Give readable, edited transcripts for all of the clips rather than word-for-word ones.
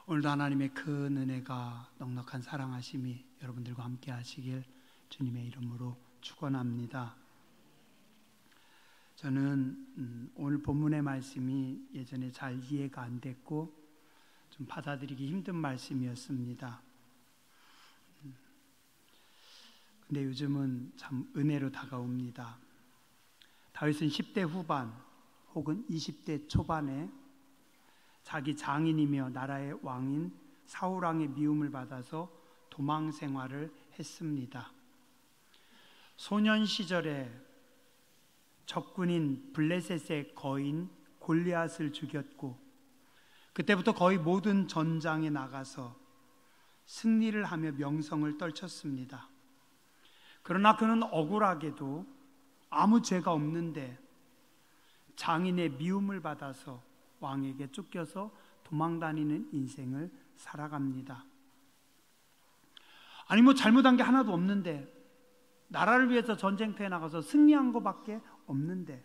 오늘도 하나님의 큰 은혜가 넉넉한 사랑하심이 여러분들과 함께 하시길 주님의 이름으로 축원합니다. 저는 오늘 본문의 말씀이 예전에 잘 이해가 안 됐고 좀 받아들이기 힘든 말씀이었습니다. 근데 요즘은 참 은혜로 다가옵니다. 다윗은 10대 후반 혹은 20대 초반에 자기 장인이며 나라의 왕인 사울왕의 미움을 받아서 도망 생활을 했습니다. 소년 시절에 적군인 블레셋의 거인 골리앗을 죽였고 그때부터 거의 모든 전장에 나가서 승리를 하며 명성을 떨쳤습니다. 그러나 그는 억울하게도 아무 죄가 없는데 장인의 미움을 받아서 왕에게 쫓겨서 도망다니는 인생을 살아갑니다. 아니 잘못한 게 하나도 없는데, 나라를 위해서 전쟁터에 나가서 승리한 것밖에 없는데,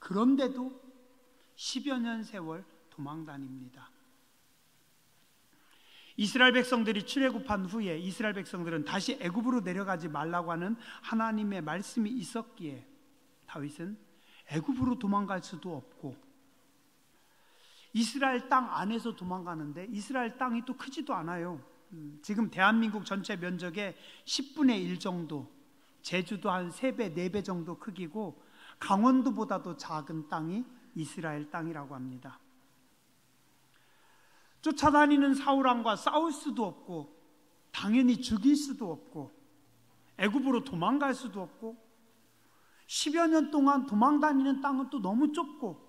그런데도 10여 년 세월 도망다닙니다. 이스라엘 백성들이 출애굽한 후에 이스라엘 백성들은 다시 애굽으로 내려가지 말라고 하는 하나님의 말씀이 있었기에 다윗은 애굽으로 도망갈 수도 없고 이스라엘 땅 안에서 도망가는데 이스라엘 땅이 또 크지도 않아요. 지금 대한민국 전체 면적의 10분의 1 정도, 제주도 한 3배, 4배 정도 크기고 강원도보다도 작은 땅이 이스라엘 땅이라고 합니다. 쫓아다니는 사울왕과 싸울 수도 없고 당연히 죽일 수도 없고 애굽으로 도망갈 수도 없고 10여 년 동안 도망다니는 땅은 또 너무 좁고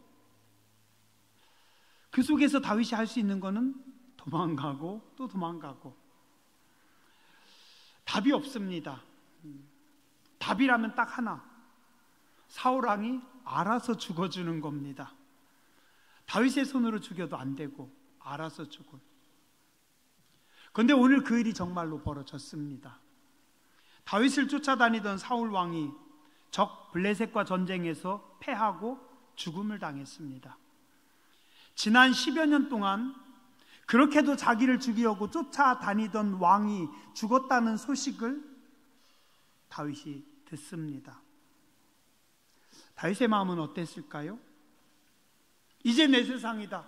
그 속에서 다윗이 할 수 있는 거는 도망가고 또 도망가고 답이 없습니다. 답이라면 딱 하나, 사울왕이 알아서 죽어주는 겁니다. 다윗의 손으로 죽여도 안 되고 알아서 죽은. 그런데 오늘 그 일이 정말로 벌어졌습니다. 다윗을 쫓아다니던 사울왕이 적 블레셋과 전쟁에서 패하고 죽음을 당했습니다. 지난 10여 년 동안 그렇게도 자기를 죽이려고 쫓아다니던 왕이 죽었다는 소식을 다윗이 듣습니다. 다윗의 마음은 어땠을까요? 이제 내 세상이다.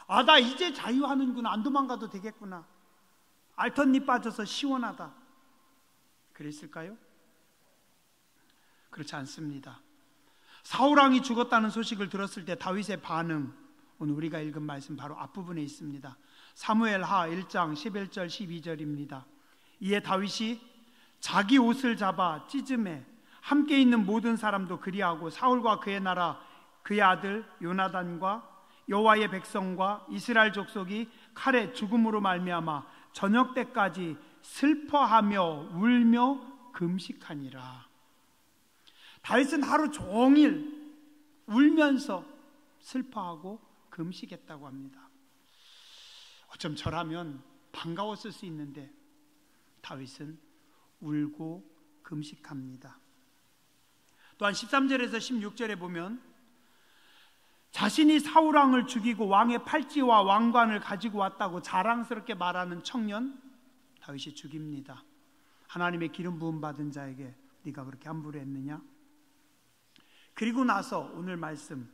나 이제 자유하는구나. 안 도망가도 되겠구나. 알턴니 빠져서 시원하다. 그랬을까요? 그렇지 않습니다. 사울왕이 죽었다는 소식을 들었을 때 다윗의 반응, 오늘 우리가 읽은 말씀 바로 앞부분에 있습니다. 사무엘하 1장 11절 12절입니다. 이에 다윗이 자기 옷을 잡아 찢음에 함께 있는 모든 사람도 그리하고 사울과 그의 나라 그의 아들 요나단과 여호와의 백성과 이스라엘 족속이 칼의 죽음으로 말미암아 저녁 때까지 슬퍼하며 울며 금식하니라. 다윗은 하루 종일 울면서 슬퍼하고 금식했다고 합니다. 어쩜 저라면 반가웠을 수 있는데 다윗은 울고 금식합니다. 또한 13절에서 16절에 보면 자신이 사울왕을 죽이고 왕의 팔찌와 왕관을 가지고 왔다고 자랑스럽게 말하는 청년 다윗이 죽입니다. 하나님의 기름 부음 받은 자에게 네가 그렇게 함부로 했느냐? 그리고 나서 오늘 말씀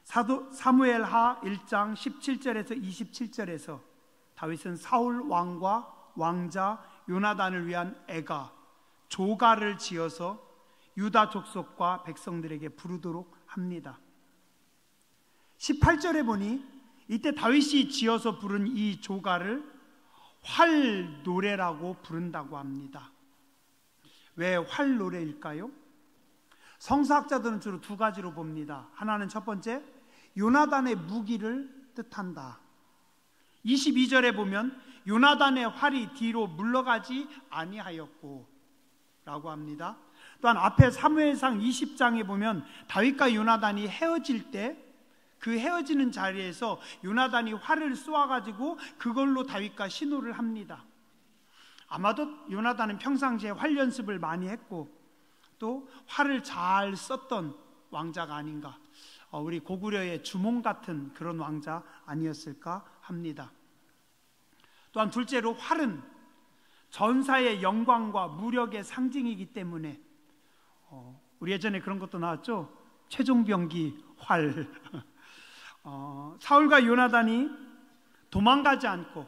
사무엘하 1장 17절에서 27절에서 다윗은 사울 왕과 왕자 요나단을 위한 애가 조가를 지어서 유다 족속과 백성들에게 부르도록 합니다. 18절에 보니 이때 다윗이 지어서 부른 이 조가를 활노래라고 부른다고 합니다. 왜 활노래일까요? 성서학자들은 주로 두 가지로 봅니다. 하나는 첫 번째, 요나단의 무기를 뜻한다. 22절에 보면 요나단의 활이 뒤로 물러가지 아니하였고 라고 합니다. 또한 앞에 사무엘상 20장에 보면 다윗과 요나단이 헤어질 때 그 헤어지는 자리에서 요나단이 활을 쏘아가지고 그걸로 다윗과 신호를 합니다. 아마도 요나단은 평상시에 활 연습을 많이 했고 또 활을 잘 썼던 왕자가 아닌가. 우리 고구려의 주몽 같은 그런 왕자 아니었을까 합니다. 또한 둘째로 활은 전사의 영광과 무력의 상징이기 때문에 우리 예전에 그런 것도 나왔죠. 최종병기 활. 사울과 요나단이 도망가지 않고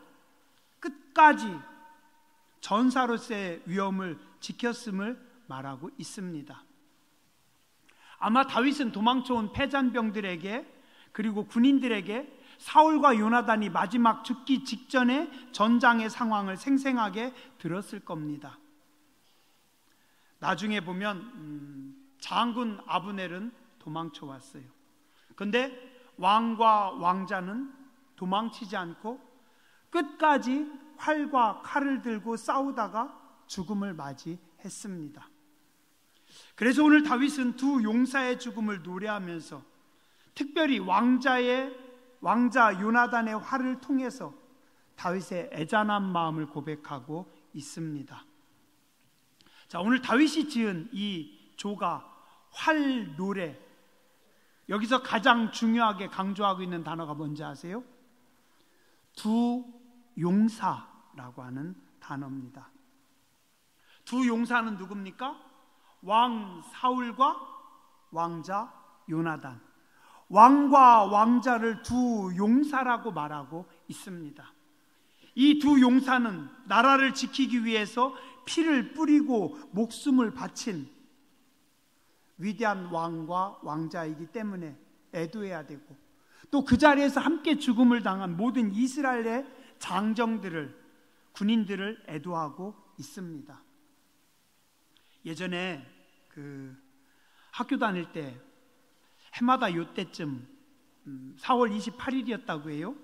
끝까지 전사로서의 위엄을 지켰음을 말하고 있습니다. 아마 다윗은 도망쳐온 패잔병들에게 그리고 군인들에게 사울과 요나단이 마지막 죽기 직전에 전장의 상황을 생생하게 들었을 겁니다. 나중에 보면 장군 아브넬은 도망쳐 왔어요. 그런데 왕과 왕자는 도망치지 않고 끝까지 활과 칼을 들고 싸우다가 죽음을 맞이했습니다. 그래서 오늘 다윗은 두 용사의 죽음을 노래하면서 특별히 왕자 요나단의 활을 통해서 다윗의 애잔한 마음을 고백하고 있습니다. 자, 오늘 다윗이 지은 이 조가 활 노래, 여기서 가장 중요하게 강조하고 있는 단어가 뭔지 아세요? 두 용사라고 하는 단어입니다. 두 용사는 누굽니까? 왕 사울과 왕자 요나단. 왕과 왕자를 두 용사라고 말하고 있습니다. 이 두 용사는 나라를 지키기 위해서 피를 뿌리고 목숨을 바친 위대한 왕과 왕자이기 때문에 애도해야 되고, 또 그 자리에서 함께 죽음을 당한 모든 이스라엘의 장정들을, 군인들을 애도하고 있습니다. 예전에 학교 다닐 때 해마다 요때쯤 4월 28일이었다고 해요.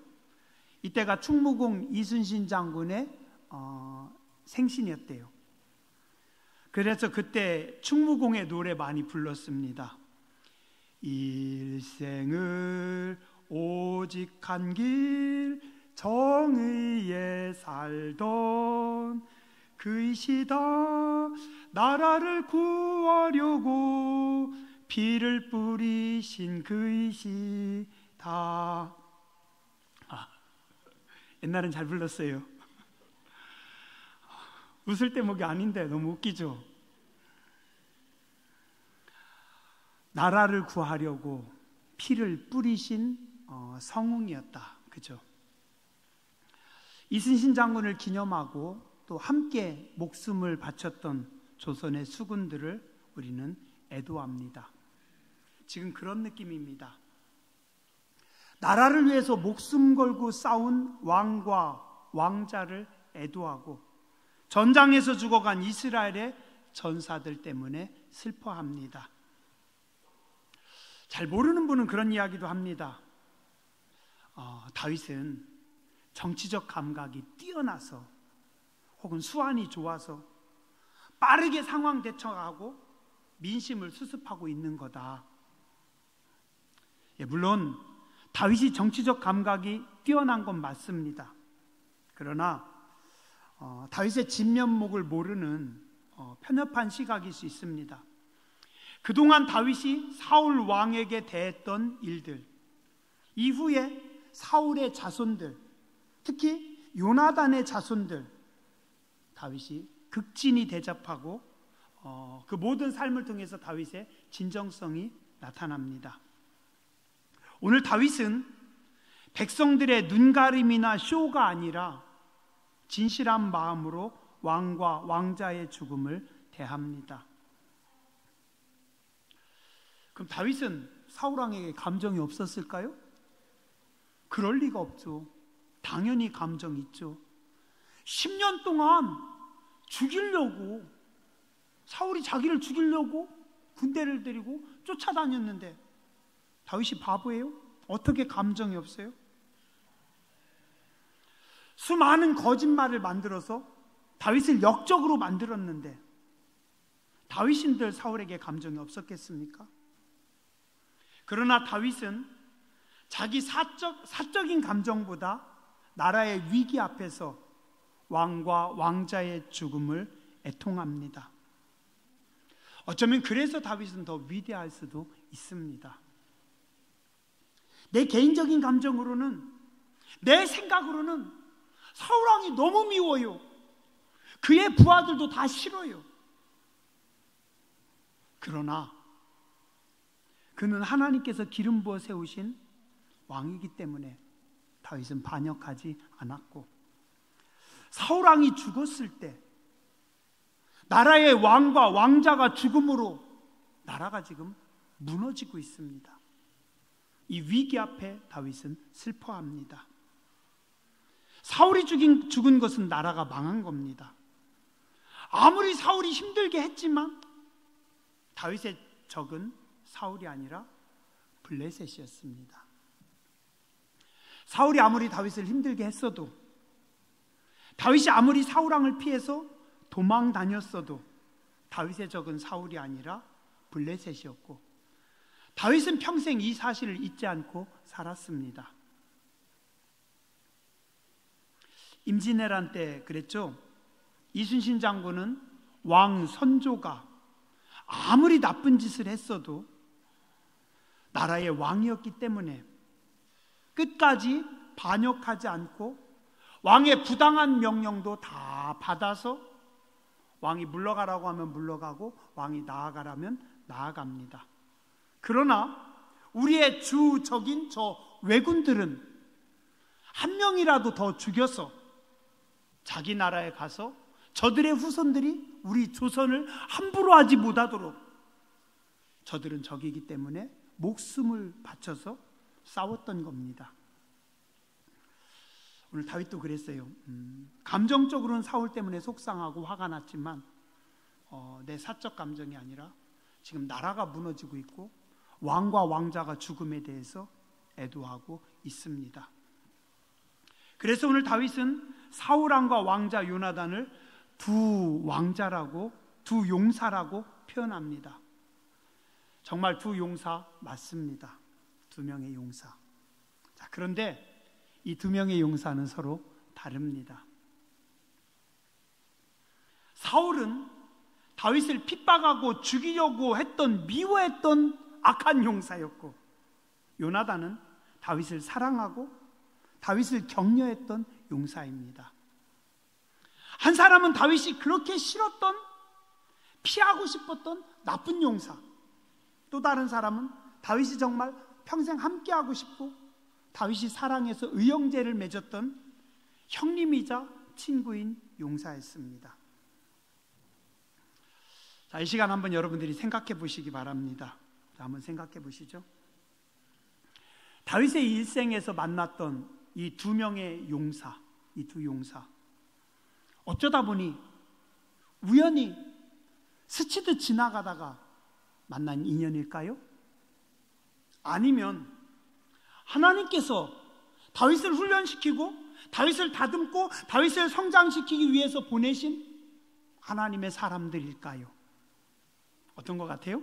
이때가 충무공 이순신 장군의 생신이었대요. 그래서 그때 충무공의 노래 많이 불렀습니다. 일생을 오직 한 길 정의에 살던 그이시다, 나라를 구하려고 피를 뿌리신 그이시다. 옛날엔 잘 불렀어요. 웃을 대목이 아닌데 너무 웃기죠. 나라를 구하려고 피를 뿌리신 성웅이었다. 그죠? 이순신 장군을 기념하고 또 함께 목숨을 바쳤던 조선의 수군들을 우리는 애도합니다. 지금 그런 느낌입니다. 나라를 위해서 목숨 걸고 싸운 왕과 왕자를 애도하고 전장에서 죽어간 이스라엘의 전사들 때문에 슬퍼합니다. 잘 모르는 분은 그런 이야기도 합니다. 다윗은 정치적 감각이 뛰어나서 혹은 수완이 좋아서 빠르게 상황 대처하고 민심을 수습하고 있는 거다. 물론 다윗이 정치적 감각이 뛰어난 건 맞습니다. 그러나 다윗의 진면목을 모르는 편협한 시각일 수 있습니다. 그동안 다윗이 사울 왕에게 대했던 일들, 이후에 사울의 자손들, 특히 요나단의 자손들, 다윗이 극진히 대접하고 그 모든 삶을 통해서 다윗의 진정성이 나타납니다. 오늘 다윗은 백성들의 눈가림이나 쇼가 아니라 진실한 마음으로 왕과 왕자의 죽음을 대합니다. 그럼 다윗은 사울왕에게 감정이 없었을까요? 그럴 리가 없죠. 당연히 감정이 있죠. 10년 동안 죽이려고, 사울이 자기를 죽이려고 군대를 데리고 쫓아다녔는데 다윗이 바보예요? 어떻게 감정이 없어요? 수많은 거짓말을 만들어서 다윗을 역적으로 만들었는데 다윗인들 사울에게 감정이 없었겠습니까? 그러나 다윗은 자기 사적인 감정보다 나라의 위기 앞에서 왕과 왕자의 죽음을 애통합니다. 어쩌면 그래서 다윗은 더 위대할 수도 있습니다. 내 개인적인 감정으로는, 내 생각으로는 사울 왕이 너무 미워요. 그의 부하들도 다 싫어요. 그러나 그는 하나님께서 기름 부어 세우신 왕이기 때문에 다윗은 반역하지 않았고, 사울 왕이 죽었을 때 나라의 왕과 왕자가 죽음으로 나라가 지금 무너지고 있습니다. 이 위기 앞에 다윗은 슬퍼합니다. 사울이 죽은 것은 나라가 망한 겁니다. 아무리 사울이 힘들게 했지만 다윗의 적은 사울이 아니라 블레셋이었습니다. 사울이 아무리 다윗을 힘들게 했어도, 다윗이 아무리 사울 왕을 피해서 도망 다녔어도 다윗의 적은 사울이 아니라 블레셋이었고, 다윗은 평생 이 사실을 잊지 않고 살았습니다. 임진왜란 때 그랬죠. 이순신 장군은 왕 선조가 아무리 나쁜 짓을 했어도 나라의 왕이었기 때문에 끝까지 반역하지 않고 왕의 부당한 명령도 다 받아서 왕이 물러가라고 하면 물러가고 왕이 나아가라면 나아갑니다. 그러나 우리의 주적인 저 왜군들은 한 명이라도 더 죽여서 자기 나라에 가서 저들의 후손들이 우리 조선을 함부로 하지 못하도록, 저들은 적이기 때문에 목숨을 바쳐서 싸웠던 겁니다. 오늘 다윗도 그랬어요. 감정적으로는 사울 때문에 속상하고 화가 났지만 내 사적 감정이 아니라 지금 나라가 무너지고 있고 왕과 왕자가 죽음에 대해서 애도하고 있습니다. 그래서 오늘 다윗은 사울 왕과 왕자 요나단을 두 왕자라고, 두 용사라고 표현합니다. 정말 두 용사 맞습니다. 두 명의 용사. 자, 그런데 이 두 명의 용사는 서로 다릅니다. 사울은 다윗을 핍박하고 죽이려고 했던, 미워했던 악한 용사였고, 요나단은 다윗을 사랑하고 다윗을 격려했던 용사입니다. 한 사람은 다윗이 그렇게 싫었던, 피하고 싶었던 나쁜 용사, 또 다른 사람은 다윗이 정말 평생 함께하고 싶고 다윗이 사랑해서 의형제를 맺었던 형님이자 친구인 용사였습니다. 자, 이 시간 한번 여러분들이 생각해 보시기 바랍니다. 자, 한번 생각해 보시죠. 다윗의 일생에서 만났던 이 두 명의 용사, 이 두 용사, 어쩌다 보니 우연히 스치듯 지나가다가 만난 인연일까요? 아니면 하나님께서 다윗을 훈련시키고 다윗을 다듬고 다윗을 성장시키기 위해서 보내신 하나님의 사람들일까요? 어떤 것 같아요?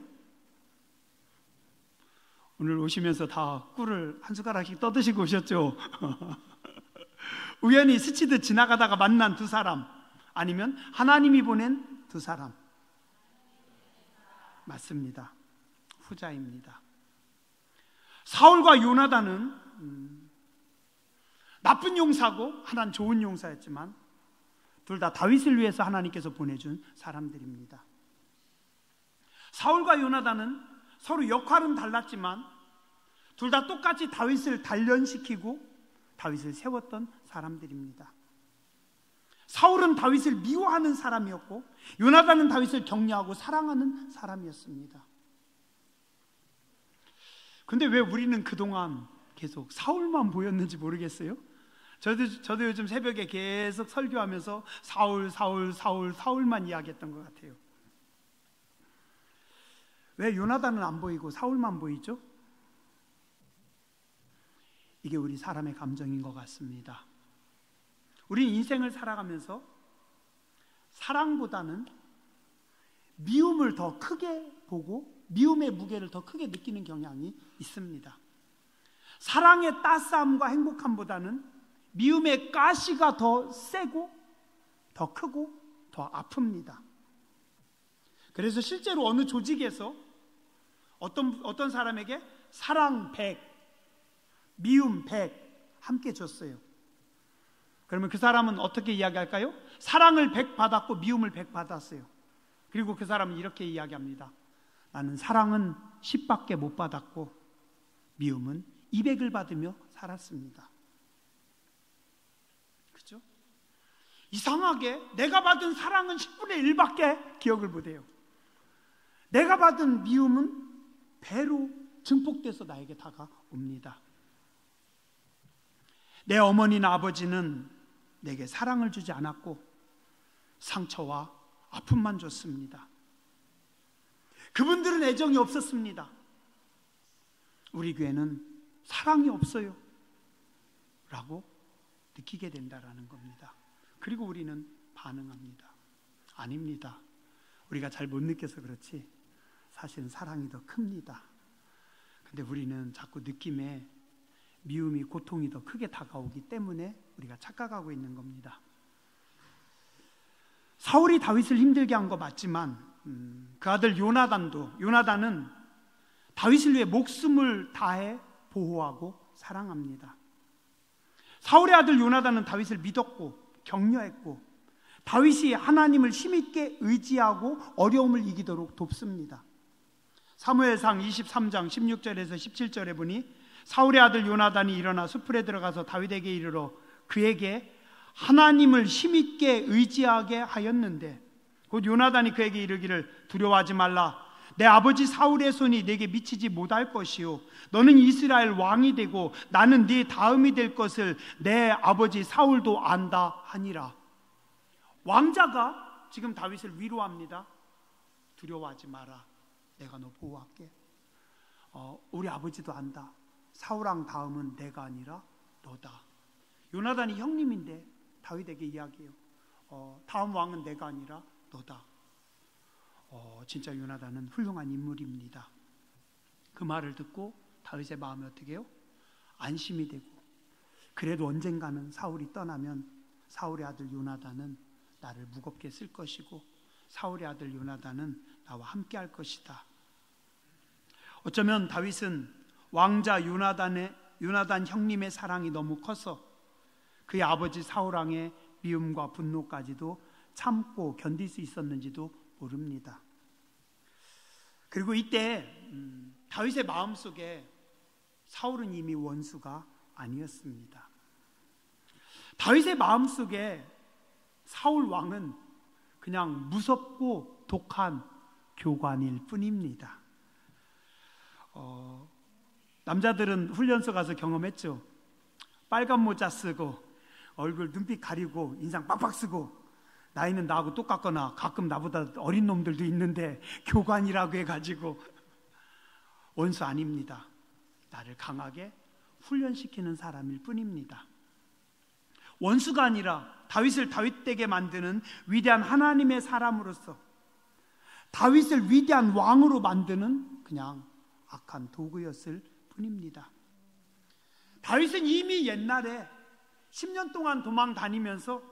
오늘 오시면서 다 꿀을 한 숟가락씩 떠드시고 오셨죠? 우연히 스치듯 지나가다가 만난 두 사람, 아니면 하나님이 보낸 두 사람. 맞습니다. 후자입니다. 사울과 요나단은 나쁜 용사고 하나는 좋은 용사였지만 둘 다 다윗을 위해서 하나님께서 보내준 사람들입니다. 사울과 요나단은 서로 역할은 달랐지만 둘 다 똑같이 다윗을 단련시키고 다윗을 세웠던 사람들입니다. 사울은 다윗을 미워하는 사람이었고 요나단은 다윗을 격려하고 사랑하는 사람이었습니다. 근데 왜 우리는 그동안 계속 사울만 보였는지 모르겠어요. 저도 요즘 새벽에 계속 설교하면서 사울만 이야기했던 것 같아요. 왜 요나단은 안 보이고 사울만 보이죠? 이게 우리 사람의 감정인 것 같습니다. 우리 인생을 살아가면서 사랑보다는 미움을 더 크게 보고 미움의 무게를 더 크게 느끼는 경향이 있습니다. 사랑의 따스함과 행복함보다는 미움의 가시가 더 세고 더 크고 더 아픕니다. 그래서 실제로 어느 조직에서 어떤 사람에게 사랑 100, 미움 100 함께 줬어요. 그러면 그 사람은 어떻게 이야기할까요? 사랑을 100 받았고 미움을 100 받았어요. 그리고 그 사람은 이렇게 이야기합니다. 나는 사랑은 10밖에 못 받았고 미움은 200을 받으며 살았습니다. 그렇죠? 이상하게 내가 받은 사랑은 10분의 1밖에 기억을 못해요. 내가 받은 미움은 배로 증폭돼서 나에게 다가옵니다. 내 어머니나 아버지는 내게 사랑을 주지 않았고 상처와 아픔만 줬습니다. 그분들은 애정이 없었습니다. 우리 교회는 사랑이 없어요 라고 느끼게 된다라는 겁니다. 그리고 우리는 반응합니다. 아닙니다. 우리가 잘 못 느껴서 그렇지 사실은 사랑이 더 큽니다. 근데 우리는 자꾸 느낌에 미움이, 고통이 더 크게 다가오기 때문에 우리가 착각하고 있는 겁니다. 사울이 다윗을 힘들게 한 거 맞지만 그 아들 요나단은 다윗을 위해 목숨을 다해 보호하고 사랑합니다. 사울의 아들 요나단은 다윗을 믿었고 격려했고 다윗이 하나님을 힘있게 의지하고 어려움을 이기도록 돕습니다. 사무엘상 23장 16절에서 17절에 보니 사울의 아들 요나단이 일어나 숲풀에 들어가서 다윗에게 이르러 그에게 하나님을 힘있게 의지하게 하였는데 곧 요나단이 그에게 이르기를 두려워하지 말라. 내 아버지 사울의 손이 내게 미치지 못할 것이요 너는 이스라엘 왕이 되고 나는 네 다음이 될 것을 내 아버지 사울도 안다 하니라. 왕자가 지금 다윗을 위로합니다. 두려워하지 마라. 내가 너 보호할게. 우리 아버지도 안다. 사울왕 다음은 내가 아니라 너다. 요나단이 형님인데 다윗에게 이야기해요. 다음 왕은 내가 아니라 너다. 진짜 요나단은 훌륭한 인물입니다. 그 말을 듣고 다윗의 마음이 어떻게 해요? 안심이 되고 그래도 언젠가는 사울이 떠나면 사울의 아들 요나단은 나를 무겁게 쓸 것이고 사울의 아들 요나단은 나와 함께 할 것이다. 어쩌면 다윗은 왕자 요나단 형님의 사랑이 너무 커서 그의 아버지 사울왕의 미움과 분노까지도 참고 견딜 수 있었는지도 모릅니다. 그리고 이때 다윗의 마음속에 사울은 이미 원수가 아니었습니다. 다윗의 마음속에 사울 왕은 그냥 무섭고 독한 교관일 뿐입니다. 남자들은 훈련소 가서 경험했죠. 빨간 모자 쓰고 얼굴 눈빛 가리고 인상 빡빡 쓰고 나이는 나하고 똑같거나 가끔 나보다 어린 놈들도 있는데 교관이라고 해가지고 원수 아닙니다. 나를 강하게 훈련시키는 사람일 뿐입니다. 원수가 아니라 다윗을 다윗되게 만드는 위대한 하나님의 사람으로서 다윗을 위대한 왕으로 만드는 그냥 악한 도구였을 뿐입니다. 다윗은 이미 옛날에 10년 동안 도망 다니면서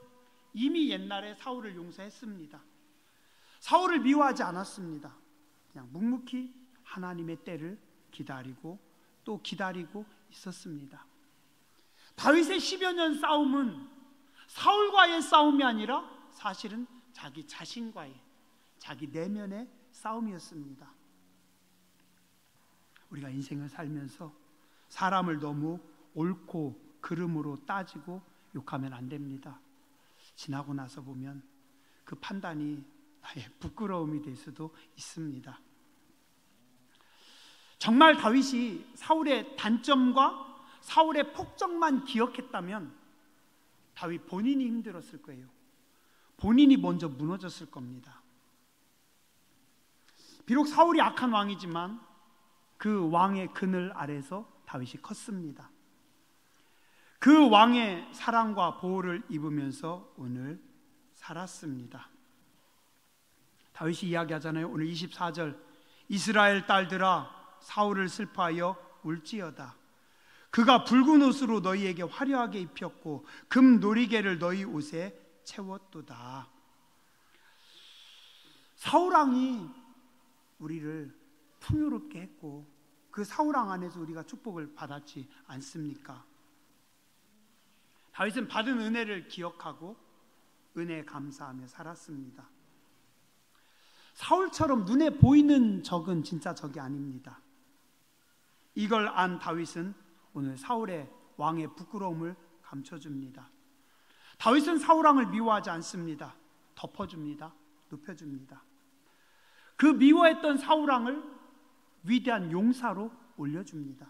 이미 옛날에 사울을 용서했습니다. 사울을 미워하지 않았습니다. 그냥 묵묵히 하나님의 때를 기다리고 또 기다리고 있었습니다. 다윗의 10여 년 싸움은 사울과의 싸움이 아니라 사실은 자기 자신과의, 자기 내면의 싸움이었습니다. 우리가 인생을 살면서 사람을 너무 옳고 그름으로 따지고 욕하면 안 됩니다. 지나고 나서 보면 그 판단이 나의 부끄러움이 될 수도 있습니다. 정말 다윗이 사울의 단점과 사울의 폭정만 기억했다면 다윗 본인이 힘들었을 거예요. 본인이 먼저 무너졌을 겁니다. 비록 사울이 악한 왕이지만 그 왕의 그늘 아래서 다윗이 컸습니다. 그 왕의 사랑과 보호를 입으면서 오늘 살았습니다. 다윗이 이야기하잖아요. 오늘 24절 이스라엘 딸들아 사울을 슬퍼하여 울지어다. 그가 붉은 옷으로 너희에게 화려하게 입혔고 금 놀이개를 너희 옷에 채웠도다. 사울왕이 우리를 풍요롭게 했고 그 사울 왕 안에서 우리가 축복을 받았지 않습니까? 다윗은 받은 은혜를 기억하고 은혜에 감사하며 살았습니다. 사울처럼 눈에 보이는 적은 진짜 적이 아닙니다. 이걸 안 다윗은 오늘 사울의 왕의 부끄러움을 감춰줍니다. 다윗은 사울 왕을 미워하지 않습니다. 덮어줍니다. 높여줍니다. 그 미워했던 사울 왕을 위대한 용사로 올려줍니다.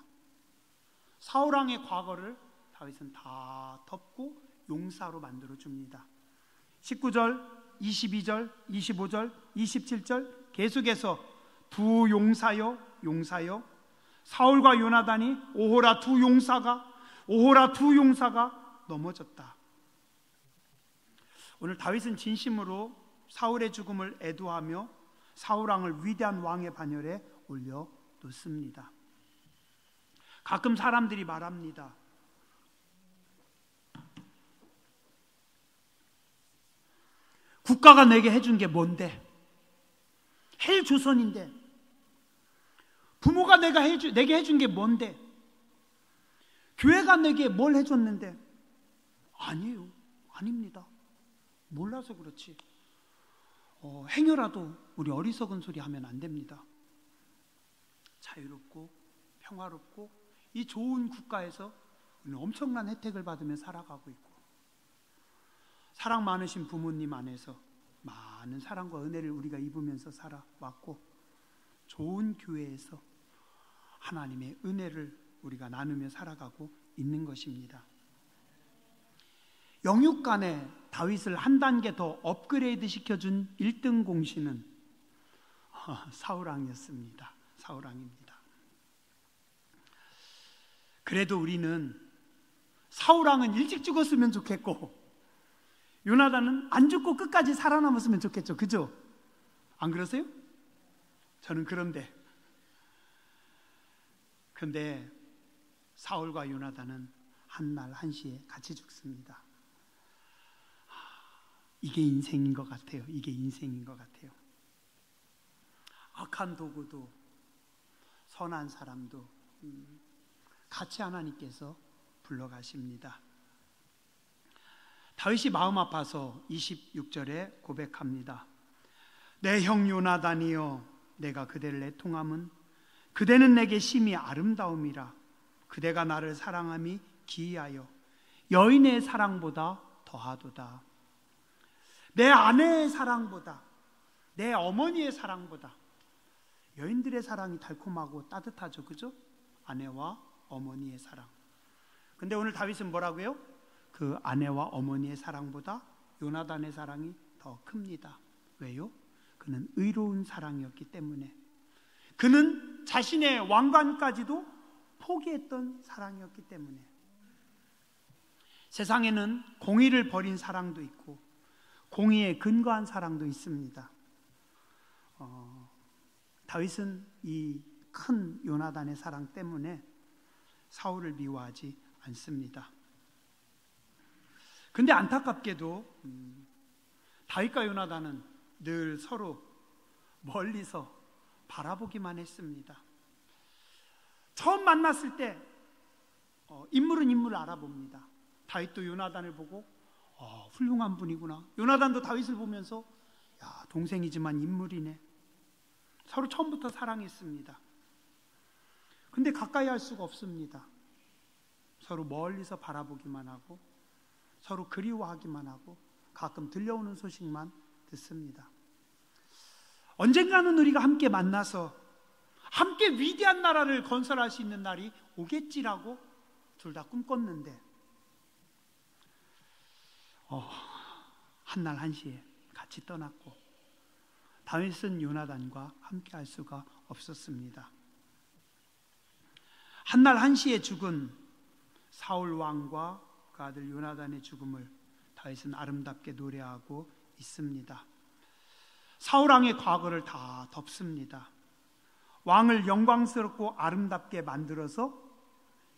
사울 왕의 과거를 다윗은 다 덮고 용사로 만들어줍니다. 19절, 22절, 25절, 27절 계속해서 두 용사여 용사여 사울과 요나단이 오호라 두 용사가 넘어졌다. 오늘 다윗은 진심으로 사울의 죽음을 애도하며 사울 왕을 위대한 왕의 반열에 올려놓습니다. 가끔 사람들이 말합니다. 국가가 내게 해준 게 뭔데? 헬조선인데. 부모가 내게 해준 게 뭔데? 교회가 내게 뭘 해줬는데? 아니에요. 아닙니다. 몰라서 그렇지. 행여라도 우리 어리석은 소리 하면 안 됩니다. 자유롭고 평화롭고 이 좋은 국가에서 우리는 엄청난 혜택을 받으며 살아가고 있고, 사랑 많으신 부모님 안에서 많은 사랑과 은혜를 우리가 입으면서 살아왔고, 좋은 교회에서 하나님의 은혜를 우리가 나누며 살아가고 있는 것입니다. 영육간에 다윗을 한 단계 더 업그레이드 시켜준 1등 공신은 사울왕이었습니다. 사울왕입니다. 그래도 우리는 사울왕은 일찍 죽었으면 좋겠고 요나단은 안 죽고 끝까지 살아남았으면 좋겠죠. 그죠? 안 그러세요? 저는 그런데 근데 사울과 요나단은 한날 한시에 같이 죽습니다. 이게 인생인 것 같아요. 이게 인생인 것 같아요. 악한 도구도 선한 사람도 같이 하나님께서 불러가십니다. 다윗이 마음 아파서 26절에 고백합니다. 내 형 요나단이여, 내가 그대를 애통함은 그대는 내게 심히 아름다움이라. 그대가 나를 사랑함이 기이하여 여인의 사랑보다 더하도다. 내 아내의 사랑보다, 내 어머니의 사랑보다. 여인들의 사랑이 달콤하고 따뜻하죠. 그죠? 아내와 어머니의 사랑. 근데 오늘 다윗은 뭐라고요? 그 아내와 어머니의 사랑보다 요나단의 사랑이 더 큽니다. 왜요? 그는 의로운 사랑이었기 때문에. 그는 자신의 왕관까지도 포기했던 사랑이었기 때문에. 세상에는 공의를 버린 사랑도 있고 공의에 근거한 사랑도 있습니다. 다윗은 이 큰 요나단의 사랑 때문에 사울을 미워하지 않습니다. 근데 안타깝게도 다윗과 요나단은 늘 서로 멀리서 바라보기만 했습니다. 처음 만났을 때 인물은 인물을 알아봅니다. 다윗도 요나단을 보고 훌륭한 분이구나. 요나단도 다윗을 보면서 야, 동생이지만 인물이네. 서로 처음부터 사랑했습니다. 근데 가까이 할 수가 없습니다. 서로 멀리서 바라보기만 하고 서로 그리워하기만 하고 가끔 들려오는 소식만 듣습니다. 언젠가는 우리가 함께 만나서 함께 위대한 나라를 건설할 수 있는 날이 오겠지라고 둘 다 꿈꿨는데 한날 한시에 같이 떠났고 다윗은 요나단과 함께 할 수가 없었습니다. 한날 한시에 죽은 사울 왕과 그 아들 요나단의 죽음을 다윗은 아름답게 노래하고 있습니다. 사울 왕의 과거를 다 덮습니다. 왕을 영광스럽고 아름답게 만들어서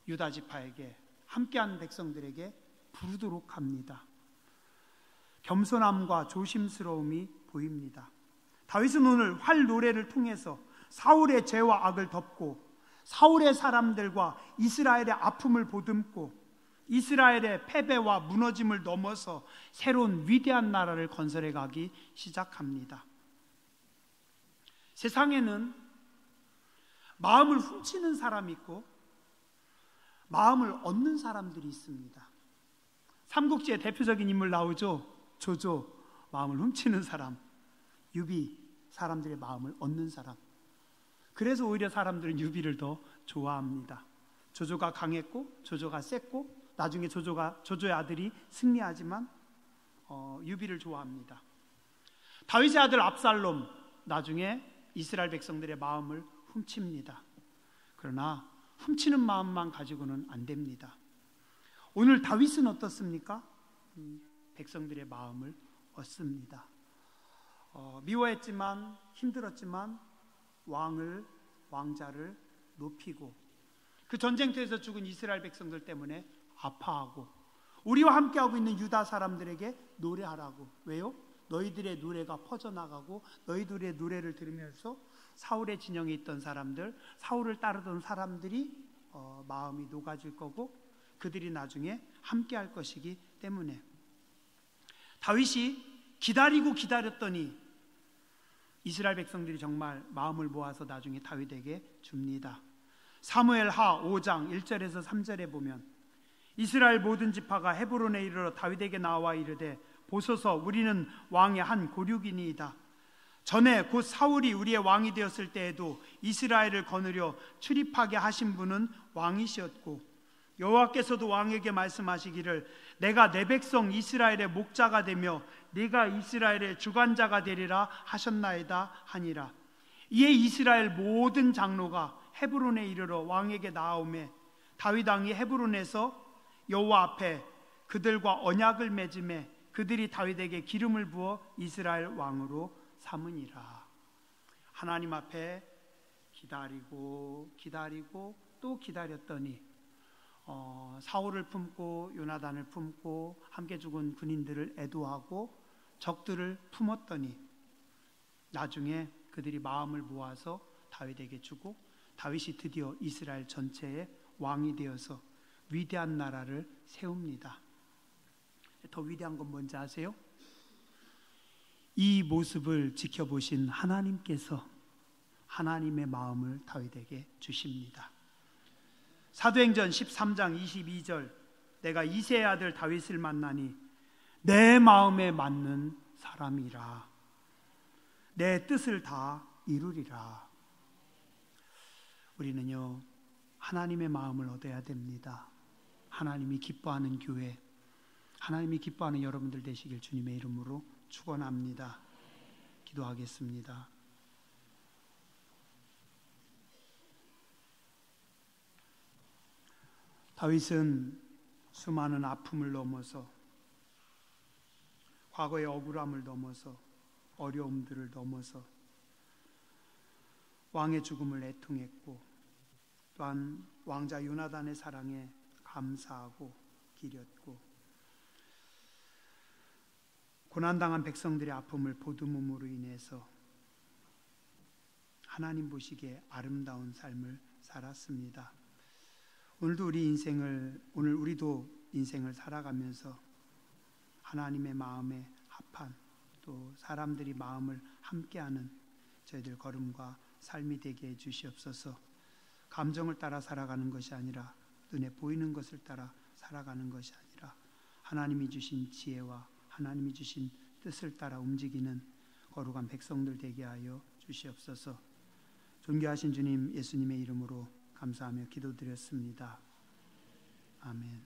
유다 지파에게 함께한 백성들에게 부르도록 합니다. 겸손함과 조심스러움이 보입니다. 다윗은 오늘 활 노래를 통해서 사울의 죄와 악을 덮고 사울의 사람들과 이스라엘의 아픔을 보듬고 이스라엘의 패배와 무너짐을 넘어서 새로운 위대한 나라를 건설해 가기 시작합니다. 세상에는 마음을 훔치는 사람이 있고 마음을 얻는 사람들이 있습니다. 삼국지의 대표적인 인물 나오죠. 조조, 마음을 훔치는 사람. 유비, 사람들의 마음을 얻는 사람. 그래서 오히려 사람들은 유비를 더 좋아합니다. 조조가 강했고 조조가 셌고 나중에 조조의 아들이 승리하지만 유비를 좋아합니다. 다윗의 아들 압살롬, 나중에 이스라엘 백성들의 마음을 훔칩니다. 그러나 훔치는 마음만 가지고는 안 됩니다. 오늘 다윗은 어떻습니까? 백성들의 마음을 얻습니다. 미워했지만 힘들었지만 왕자를 높이고 그 전쟁터에서 죽은 이스라엘 백성들 때문에 아파하고 우리와 함께하고 있는 유다 사람들에게 노래하라고. 왜요? 너희들의 노래가 퍼져나가고 너희들의 노래를 들으면서 사울의 진영에 있던 사람들, 사울을 따르던 사람들이 마음이 녹아질 거고 그들이 나중에 함께할 것이기 때문에 다윗이 기다리고 기다렸더니 이스라엘 백성들이 정말 마음을 모아서 나중에 다윗에게 줍니다. 사무엘하 5장 1절에서 3절에 보면 이스라엘 모든 지파가 헤브론에 이르러 다윗에게 나와 이르되 보소서 우리는 왕의 한 고륙이니이다. 전에 곧 사울이 우리의 왕이 되었을 때에도 이스라엘을 거느려 출입하게 하신 분은 왕이시었고 여호와께서도 왕에게 말씀하시기를 내가 내 백성 이스라엘의 목자가 되며 네가 이스라엘의 주관자가 되리라 하셨나이다 하니라. 이에 이스라엘 모든 장로가 헤브론에 이르러 왕에게 나아오매 다윗 왕이 헤브론에서 여호와 앞에 그들과 언약을 맺음에 그들이 다윗에게 기름을 부어 이스라엘 왕으로 삼으니라. 하나님 앞에 기다리고 또 기다렸더니 사울을 품고 요나단을 품고 함께 죽은 군인들을 애도하고 적들을 품었더니 나중에 그들이 마음을 모아서 다윗에게 주고 다윗이 드디어 이스라엘 전체의 왕이 되어서 위대한 나라를 세웁니다. 더 위대한 건 뭔지 아세요? 이 모습을 지켜보신 하나님께서 하나님의 마음을 다윗에게 주십니다. 사도행전 13장 22절 내가 이새의 아들 다윗을 만나니 내 마음에 맞는 사람이라 내 뜻을 다 이루리라. 우리는요 하나님의 마음을 얻어야 됩니다. 하나님이 기뻐하는 교회, 하나님이 기뻐하는 여러분들 되시길 주님의 이름으로 축원합니다. 기도하겠습니다. 다윗은 수많은 아픔을 넘어서 과거의 억울함을 넘어서 어려움들을 넘어서 왕의 죽음을 애통했고 또한 왕자 요나단의 사랑에 감사하고 기렸고 고난당한 백성들의 아픔을 보듬음으로 인해서 하나님 보시기에 아름다운 삶을 살았습니다. 오늘 우리도 인생을 살아가면서 하나님의 마음에 합한 또 사람들이 마음을 함께하는 저희들 걸음과 삶이 되게 해주시옵소서. 감정을 따라 살아가는 것이 아니라 눈에 보이는 것을 따라 살아가는 것이 아니라 하나님이 주신 지혜와 하나님이 주신 뜻을 따라 움직이는 거룩한 백성들 되게 하여 주시옵소서. 존귀하신 주님 예수님의 이름으로 감사하며 기도드렸습니다. 아멘.